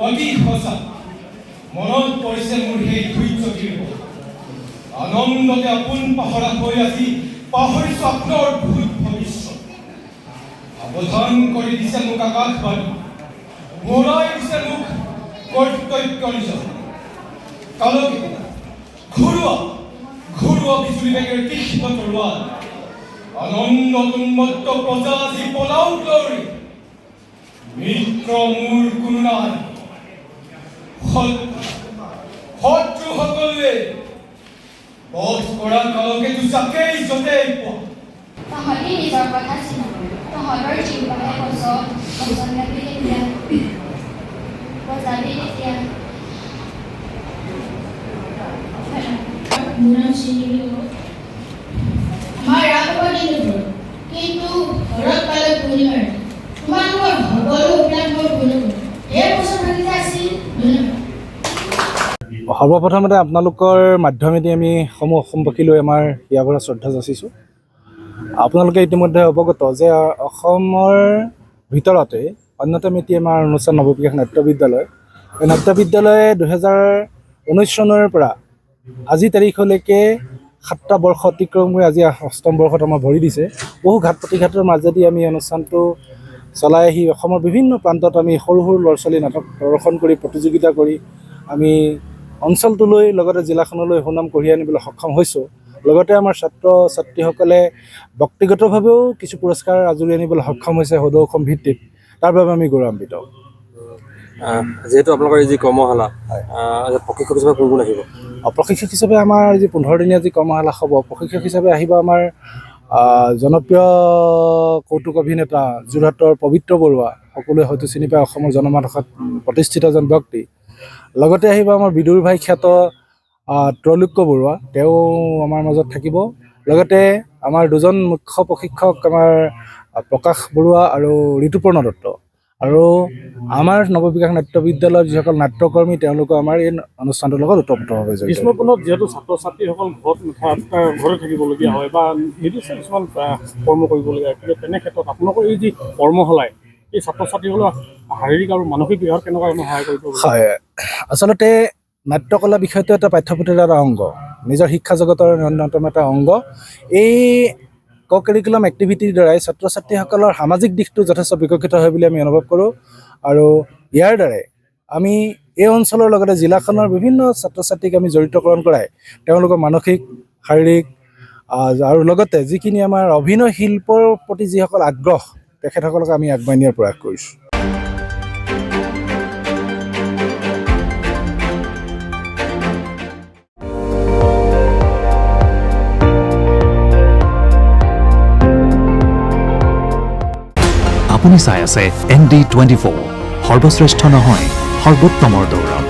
অতি সঁচা মনত পৰিছে মোৰ সেই ধৈৰ্যটিৰ আনন্দতে আপোন পাহৰা হৈ আজি পাহৰিছো আপোনাৰ অদ্ভুত ভৱিষ্যত সাৱধান কৰি দিছে মোক আকাশবাণী মোৰাই দিছে মোক কৰ্তব্য নিজৰ কালকে ঘৰুৱা বিজুলী বেগেৰ তীক্ষ্ণ তৰোৱাল আনন্দত উন্মত্ত প্ৰজা আজি পলাও দৌৰি মিত্ৰ মোৰ কোনো নাই শত্ৰুসকলে বধ কৰা কালকে যাকেই য'তেই পোৱা তহঁতি নিজৰ কথা চিন্তা তহঁতৰ জীৱনে বচন লাগি তেতিয়া বজাবি তেতিয়া আমাৰ ৰাঘৱতী নগৰ কিন্তু ঘৰত পালে পূৰ্ণিমাৰ তোমালোকৰ সকলো অভিলাষ মই পূৰ্ণ কৰোঁ এই বছৰ ভাগিতে আছিল ধন্যবাদ। সৰ্বপ্ৰথমতে আপোনালোকৰ মাধ্যমেদি আমি সমূহ অসমবাসীলৈ আমাৰ হিয়াভৰা শ্ৰদ্ধা যাচিছোঁ। আপোনালোকে ইতিমধ্যে অৱগত যে অসমৰ ভিতৰতে অন্যতম এটি আমাৰ অনুষ্ঠান নৱবিকাশ নাট্য বিদ্যালয় এই নাট্য বিদ্যালয়ে 2019 চনৰ পৰা আজি তাৰিখলৈকে 7টা বৰ্ষ অতিক্ৰম কৰি আজি 8ম বৰ্ষত আমাৰ ভৰি দিছে। বহু ঘাট প্ৰতিঘাতৰ মাজেদি আমি অনুষ্ঠানটো চলাই আহি অসমৰ বিভিন্ন প্ৰান্তত আমি সৰু সৰু ল'ৰা ছোৱালী নাটক প্ৰদৰ্শন কৰি প্ৰতিযোগিতা কৰি আমি অঞ্চলটোলৈ লগতে জিলাখনলৈ সুনাম কঢ়িয়াই আনিবলৈ সক্ষম হৈছোঁ। লগতে আমাৰ ছাত্ৰ ছাত্ৰীসকলে ব্যক্তিগতভাৱেও কিছু পুৰস্কাৰ আজৰি আনিবলৈ সক্ষম হৈছে সদৌ অসম ভিত্তিত তাৰ বাবে আমি গৌৰৱান্বিত। যেহেতু আপোনালোকৰ এই যি কৰ্মশালা প্ৰশিক্ষক হিচাপে কোন কোন আহিব? প্ৰশিক্ষক হিচাপে আমাৰ যি 15 দিনীয়া যি কৰ্মশালা হ'ব প্ৰশিক্ষক হিচাপে আহিব আমাৰ জনপ্ৰিয় কৌতুক অভিনেতা যোৰহাটৰ পবিত্ৰ বৰুৱা সকলোৱে হয়তো চিনি পায় অসমৰ জনমানসত প্ৰতিষ্ঠিত এজন ব্যক্তি। লগতে আহিব আমাৰ বিদুৰ ভাই খ্যাত ত্ৰৈলোক্য বৰুৱা তেওঁ আমাৰ মাজত থাকিব। লগতে আমাৰ দুজন মুখ্য প্ৰশিক্ষক আমাৰ প্ৰকাশ বৰুৱা আৰু ঋতুপৰ্ণ দত্ত আৰু আমাৰ নৱবিকাশ নাট্য বিদ্যালয়ৰ যিসকল নাট্যকৰ্মী তেওঁলোকো আমাৰ এই অনুষ্ঠানটোৰ লগত ওতঃপ্ৰোতভাৱে জড়িত। গ্ৰীষ্মকালত যিহেতু ছাত্ৰ ছাত্ৰীসকল ঘৰতে থাকিবলগীয়া হয় বা নিৰ্দিষ্ট কিছুমান কৰ্ম কৰিবলগীয়া হয় কিন্তু তেনে ক্ষেত্ৰত আপোনালোকৰ এই যি কৰ্মশালাই এই ছাত্ৰ ছাত্ৰীসকলৰ শাৰীৰিক আৰু মানসিক বিকাশত কেনেকুৱা ধৰণৰ সহায় কৰিব? হয়, আচলতে নাট্যকলা বিষয়টো এটা পাঠ্যপুথিৰ এটা অংগ, নিজৰ শিক্ষা জগতৰ অন্যতম এটা অংগ। এই কাৰিকুলাম এক্টিভিটিৰ দ্বাৰাই ছাত্ৰ ছাত্ৰীসকলৰ সামাজিক দিশটো যথেষ্ট বিকশিত হয় বুলি আমি অনুভৱ কৰোঁ আৰু ইয়াৰ দ্বাৰাই আমি এই অঞ্চলৰ লগতে জিলাখনৰ বিভিন্ন ছাত্ৰ ছাত্ৰীক আমি জড়িতকৰণ কৰাই তেওঁলোকৰ মানসিক শাৰীৰিক আৰু লগতে যিখিনি আমাৰ অভিনয় শিল্পৰ প্ৰতি যিসকল আগ্ৰহ তেখেতসকলক আমি আগুৱাই নিয়াৰ প্ৰয়াস কৰিছোঁ। আপুনি চাই আছে ND24 সৰ্বশ্ৰেষ্ঠ নহয় সৰ্বোত্তমৰ দৌৰত।